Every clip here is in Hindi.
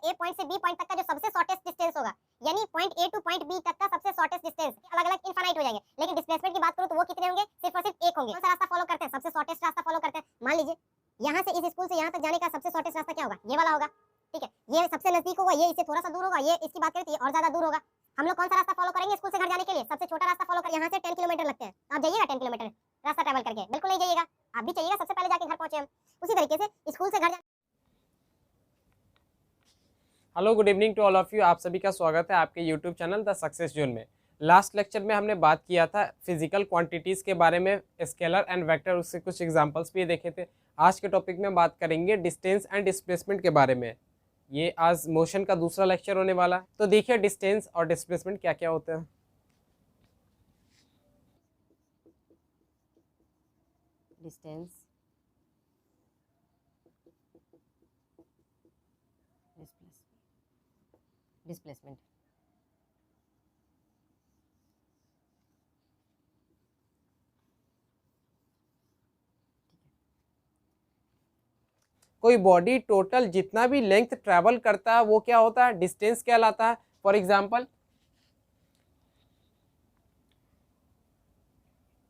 ए पॉइंट से बी पॉइंट तक का जो सबसे शॉर्टेस्ट डिस्टेंस होगा, यानी point A to point B तक का सबसे शॉर्टेस्ट डिस्टेंस अलग अलग इनफाइनाइट हो जाएंगे, लेकिन डिस्प्लेसमेंट की बात करूं तो वो कितने होंगे, सिर्फ और सिर्फ एक होंगे। कौन सा रास्ता फॉलो करते हैं, सबसे शॉर्टेस्ट रास्ता फॉलो करते हैं। मान लीजिए यहाँ से इस स्कूल से यहाँ तक जाने का सबसे शॉर्टेस्ट रास्ता क्या होगा, ये वाला होगा, ठीक है, ये सबसे नजदीक होगा, ये इससे थोड़ा सा दूर होगा, ये इसकी बात करें तो और ज्यादा दूर होगा। हम लोग कौन सा रास्ता फॉलो करेंगे स्कूल से घर जाने के लिए, सबसे छोटा रास्ता फॉलो कर। यहाँ से 10 किलोमीटर लगते हैं, आप जाइएगा 10 किलोमीटर रास्ता ट्रैवल करके, बिल्कुल नहीं जाइएगा, आप भी चाहिएगा सबसे पहले जाके घर पहुंचे हम। उसी तरीके से स्कूल से घर। Hello, good evening to all of you. आप सभी का स्वागत है आपके YouTube channel the success zone में। लास्ट लेक्चर में हमने बात किया था फिजिकल क्वांटिटीज़ के बारे में, स्केलर एंड वेक्टर, उससे कुछ एग्जांपल्स भी देखे थे। आज के टॉपिक में बात करेंगे डिस्टेंस एंड डिस्प्लेसमेंट के बारे में। ये आज मोशन का दूसरा लेक्चर होने वाला है। तो देखिए डिस्टेंस और डिस्प्लेसमेंट क्या क्या होते हैं। Distance, displacement. कोई बॉडी टोटल जितना भी लेंथ ट्रैवल करता है वो क्या होता है, डिस्टेंस कहलाता है। फॉर एग्जांपल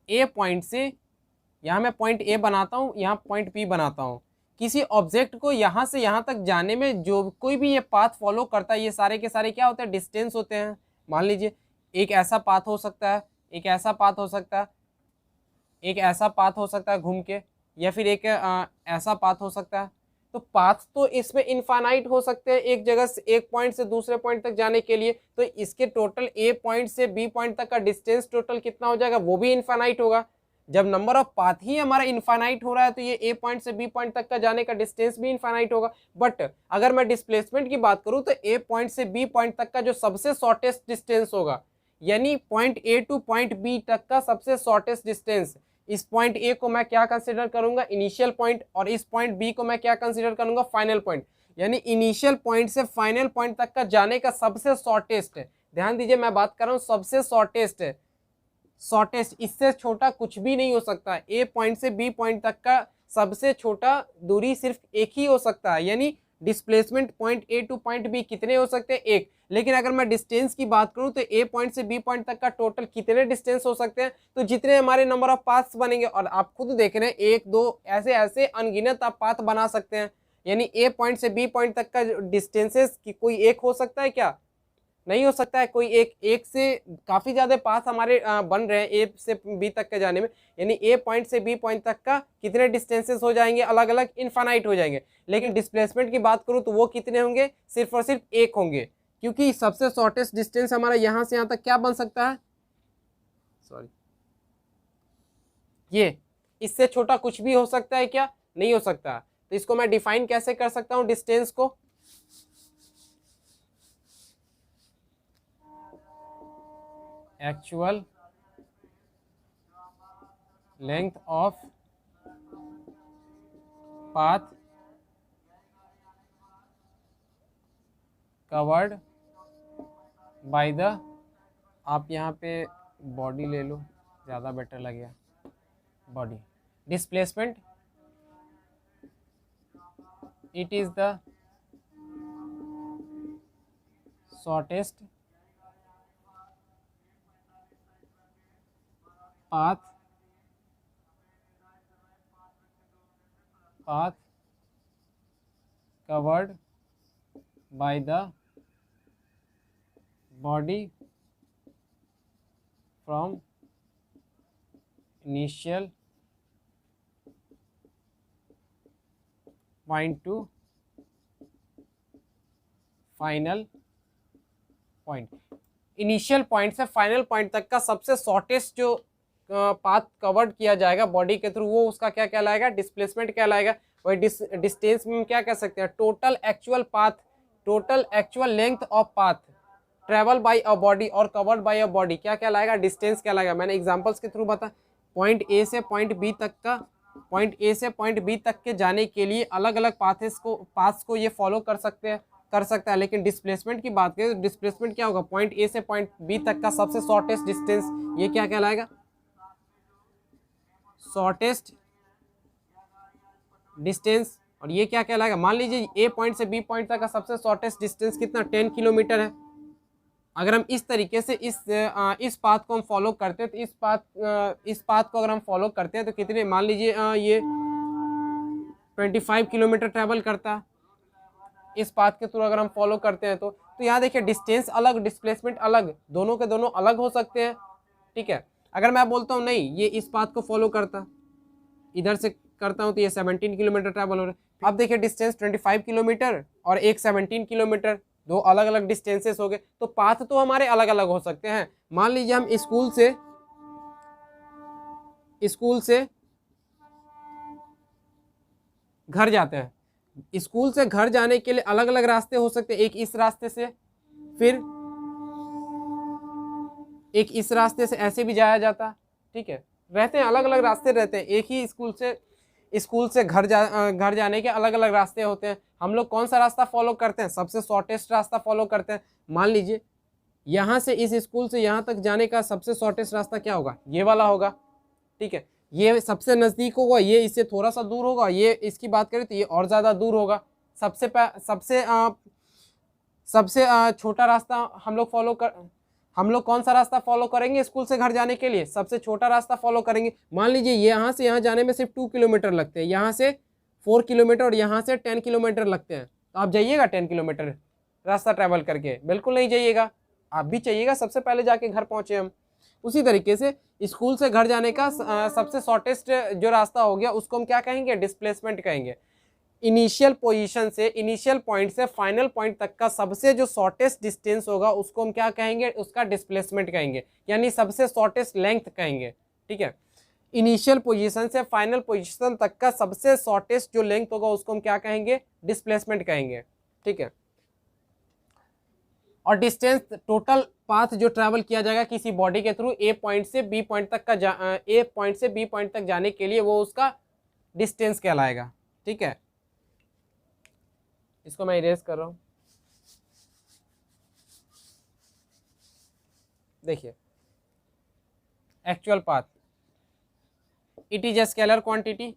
ए पॉइंट से, यहाँ मैं पॉइंट ए बनाता हूँ, यहाँ पॉइंट बी बनाता हूँ। किसी ऑब्जेक्ट को यहाँ से यहाँ तक जाने में जो कोई भी ये पाथ फॉलो करता है, ये सारे के सारे क्या होते हैं, डिस्टेंस होते हैं। मान लीजिए एक ऐसा पाथ हो सकता है, एक ऐसा पाथ हो सकता है, एक ऐसा पाथ हो सकता है घूम के, या फिर एक ऐसा पाथ हो सकता है। तो पाथ तो इसमें इनफाइनाइट हो सकते हैं, एक जगह से एक पॉइंट से दूसरे पॉइंट तक जाने के लिए। तो इसके टोटल ए पॉइंट से बी पॉइंट तक का डिस्टेंस टोटल कितना हो जाएगा, वो भी इनफाइनाइट होगा। जब नंबर ऑफ पाथ ही हमारा इनफाइनाइट हो रहा है तो ये ए पॉइंट से बी पॉइंट तक का जाने का डिस्टेंस भी इनफाइनाइट होगा। बट अगर मैं डिस्प्लेसमेंट की बात करूं तो ए पॉइंट से बी पॉइंट तक का जो सबसे शॉर्टेस्ट डिस्टेंस होगा, यानी point A to point B तक का सबसे शॉर्टेस्ट डिस्टेंस, इस पॉइंट ए को मैं क्या कंसीडर करूंगा, इनिशियल पॉइंट, और इस पॉइंट बी को मैं क्या कंसीडर करूंगा, फाइनल पॉइंट। यानी इनिशियल पॉइंट से फाइनल पॉइंट तक का जाने का सबसे शॉर्टेस्ट, ध्यान दीजिए मैं बात कर रहा हूं सबसे शॉर्टेस्ट, शॉर्टेस्ट, इससे छोटा कुछ भी नहीं हो सकता। ए पॉइंट से बी पॉइंट तक का सबसे छोटा दूरी सिर्फ एक ही हो सकता है। यानी displacement point A to point B कितने हो सकते हैं, एक। लेकिन अगर मैं डिस्टेंस की बात करूं तो ए पॉइंट से बी पॉइंट तक का टोटल कितने डिस्टेंस हो सकते हैं, तो जितने हमारे नंबर ऑफ पाथ्स बनेंगे, और आप खुद देख रहे हैं एक दो ऐसे ऐसे अनगिनत आप पाथ बना सकते हैं। यानी ए पॉइंट से बी पॉइंट तक का डिस्टेंसेस की कोई एक हो सकता है क्या, नहीं हो सकता है कोई एक से काफ़ी ज़्यादा पाथ हमारे बन रहे हैं ए से बी तक के जाने में। यानी ए पॉइंट से बी पॉइंट तक का कितने डिस्टेंसेस हो जाएंगे, अलग अलग इनफाइनाइट हो जाएंगे। लेकिन डिस्प्लेसमेंट की बात करूँ तो वो कितने होंगे, सिर्फ और सिर्फ एक होंगे, क्योंकि सबसे शॉर्टेस्ट डिस्टेंस हमारा यहाँ से यहाँ तक क्या बन सकता है, सॉरी, ये, इससे छोटा कुछ भी हो सकता है क्या, नहीं हो सकता। तो इसको मैं डिफाइन कैसे कर सकता हूँ डिस्टेंस को, actual length of path covered by the, आप यहाँ पे बॉडी ले लो, ज़्यादा बेटर लगेगा, body displacement, it is the shortest path covered by the body from initial point to final point. Initial point से फाइनल पॉइंट तक का सबसे शॉर्टेस्ट जो पाथ कवर्ड किया जाएगा बॉडी के थ्रू, वो उसका क्या कहलाएगा, डिस्प्लेसमेंट कहलाएगा। वही डिस्टेंस में हम क्या कह सकते हैं, total actual path, total actual length of path travel by a body और कवर्ड बाय अ बॉडी क्या कहलाएगा, डिस्टेंस कहलाएगा। मैंने एग्जांपल्स के थ्रू बता, पॉइंट ए से पॉइंट बी तक का, पॉइंट ए से पॉइंट बी तक के जाने के लिए अलग अलग पाथ्स को ये फॉलो कर सकता है। लेकिन डिस्प्लेसमेंट की बात करें तो डिस्प्लेसमेंट क्या होगा, पॉइंट ए से पॉइंट बी तक का सबसे शॉर्टेस्ट डिस्टेंस, ये क्या कहलाएगा, शॉर्टेस्ट डिस्टेंस और ये क्या कहलाएगा, मान लीजिए ए पॉइंट से बी पॉइंट तक का सबसे शॉर्टेस्ट डिस्टेंस कितना 10 किलोमीटर है। अगर हम इस तरीके से इस पाथ को हम फॉलो करते हैं तो इस पाथ को अगर हम फॉलो करते हैं तो कितने, मान लीजिए ये 25 किलोमीटर ट्रैवल करता है इस पाथ के थ्रू अगर हम फॉलो करते हैं तो यहाँ देखिए डिस्टेंस अलग, डिस्प्लेसमेंट अलग, दोनों के दोनों अलग हो सकते हैं। ठीक है, अगर मैं बोलता हूँ नहीं ये इस पाथ को फॉलो करता, इधर से करता हूँ तो ये 17 किलोमीटर ट्रैवल हो रहा है। अब देखिए डिस्टेंस 25 किलोमीटर और एक 17 किलोमीटर, दो अलग अलग डिस्टेंसेस हो गए, तो पाथ तो हमारे अलग अलग हो सकते हैं। मान लीजिए हम स्कूल से घर जाते हैं, स्कूल से घर जाने के लिए अलग अलग रास्ते हो सकते हैं, एक इस रास्ते से, फिर एक इस रास्ते से, ऐसे भी जाया जाता। ठीक है, रहते हैं अलग अलग रास्ते रहते हैं, एक ही स्कूल से घर जाने के अलग अलग रास्ते होते हैं। हम लोग कौन सा रास्ता फॉलो करते हैं, सबसे शॉर्टेस्ट रास्ता फॉलो करते हैं। मान लीजिए यहाँ से इस स्कूल से यहाँ तक जाने का सबसे शॉर्टेस्ट रास्ता क्या होगा, ये वाला होगा। ठीक है, ये सबसे नज़दीक होगा, ये इससे थोड़ा सा दूर होगा, ये इसकी बात करें तो ये और ज़्यादा दूर होगा। सबसे छोटा रास्ता हम लोग कौन सा रास्ता फॉलो करेंगे स्कूल से घर जाने के लिए, सबसे छोटा रास्ता फॉलो करेंगे। मान लीजिए यहाँ से यहाँ जाने में सिर्फ 2 किलोमीटर लगते हैं, यहाँ से 4 किलोमीटर और यहाँ से 10 किलोमीटर लगते हैं, तो आप जाइएगा 10 किलोमीटर रास्ता ट्रैवल करके? बिल्कुल नहीं जाइएगा, आप भी चाहिएगा सबसे पहले जाके घर पहुँचे हम। उसी तरीके से स्कूल से घर जाने का सबसे शॉर्टेस्ट जो रास्ता हो गया उसको हम क्या कहेंगे, डिस्प्लेसमेंट कहेंगे। इनिशियल पॉइंट से फाइनल पॉइंट तक का सबसे जो शॉर्टेस्ट डिस्टेंस होगा उसको हम क्या कहेंगे, उसका डिस्प्लेसमेंट कहेंगे, यानी सबसे शॉर्टेस्ट लेंथ कहेंगे। ठीक है, इनिशियल पोजीशन से फाइनल पोजीशन तक का सबसे शॉर्टेस्ट जो लेंथ होगा उसको हम क्या कहेंगे, डिस्प्लेसमेंट कहेंगे। ठीक है, और डिस्टेंस टोटल पाथ जो ट्रैवल किया जाएगा किसी बॉडी के थ्रू ए पॉइंट से बी पॉइंट तक जाने के लिए, वो उसका डिस्टेंस कहलाएगा। ठीक है, इसको मैं इरेज कर रहा हूं। देखिए actual path, it is a scalar quantity,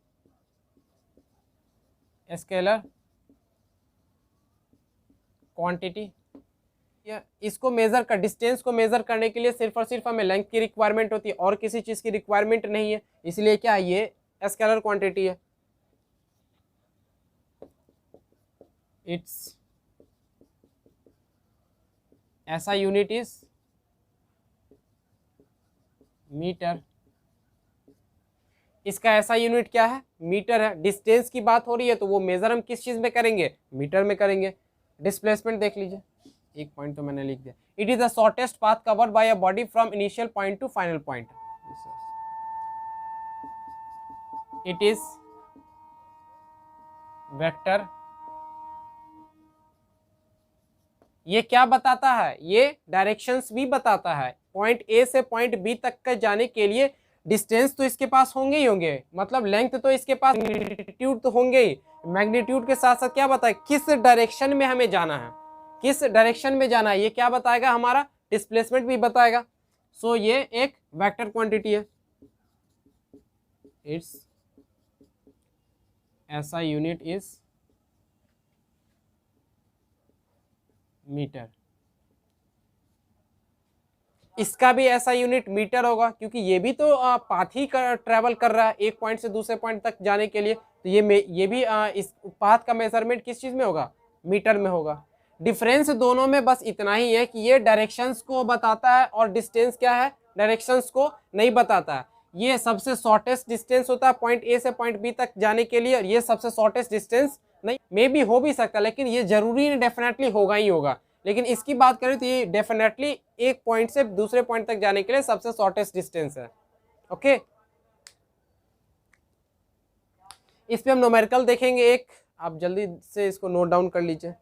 इसको मेजर कर, डिस्टेंस को मेजर करने के लिए सिर्फ और सिर्फ हमें लेंथ की रिक्वायरमेंट होती है और किसी चीज की रिक्वायरमेंट नहीं है, इसलिए क्या ये स्केलर क्वांटिटी है। इट्स ऐसा यूनिट इज मीटर, इसका ऐसा यूनिट क्या है, मीटर है। डिस्टेंस की बात हो रही है तो वो मेजर हम किस चीज में करेंगे, मीटर में करेंगे। डिस्प्लेसमेंट देख लीजिए, एक पॉइंट तो मैंने लिख दिया, it is the shortest path covered by a body from initial point two final point. It is vector. ये क्या बताता है, ये डायरेक्शंस भी बताता है। पॉइंट ए से पॉइंट बी तक का जाने के लिए डिस्टेंस तो इसके पास होंगे ही होंगे, मतलब लेंथ तो इसके पास, मैग्नीट्यूड तो होंगे ही। मैग्नीट्यूड के साथ साथ क्या बताए, किस डायरेक्शन में हमें जाना है, किस डायरेक्शन में जाना है, ये क्या बताएगा, हमारा डिस्प्लेसमेंट भी बताएगा। सो ये एक वेक्टर क्वांटिटी है। इट्स ऐसा यूनिट इज मीटर। इसका भी ऐसा यूनिट मीटर होगा, क्योंकि ये भी तो पाथ ही ट्रैवल कर रहा है एक पॉइंट से दूसरे पॉइंट तक जाने के लिए, तो ये भी इस पाथ का मेजरमेंट किस चीज में होगा, मीटर में होगा। डिफरेंस दोनों में बस इतना ही है कि ये डायरेक्शंस को बताता है और डिस्टेंस क्या है, डायरेक्शंस को नहीं बताता है। ये सबसे शॉर्टेस्ट डिस्टेंस होता है पॉइंट ए से पॉइंट बी तक जाने के लिए, और ये सबसे शॉर्टेस्ट डिस्टेंस नहीं, मे भी हो भी सकता है, लेकिन ये जरूरी नहीं, डेफिनेटली होगा ही होगा। लेकिन इसकी बात करें तो ये डेफिनेटली एक पॉइंट से दूसरे पॉइंट तक जाने के लिए सबसे शॉर्टेस्ट डिस्टेंस है। ओके, इस पे हम न्यूमेरिकल देखेंगे एक, आप जल्दी से इसको नोट डाउन कर लीजिए।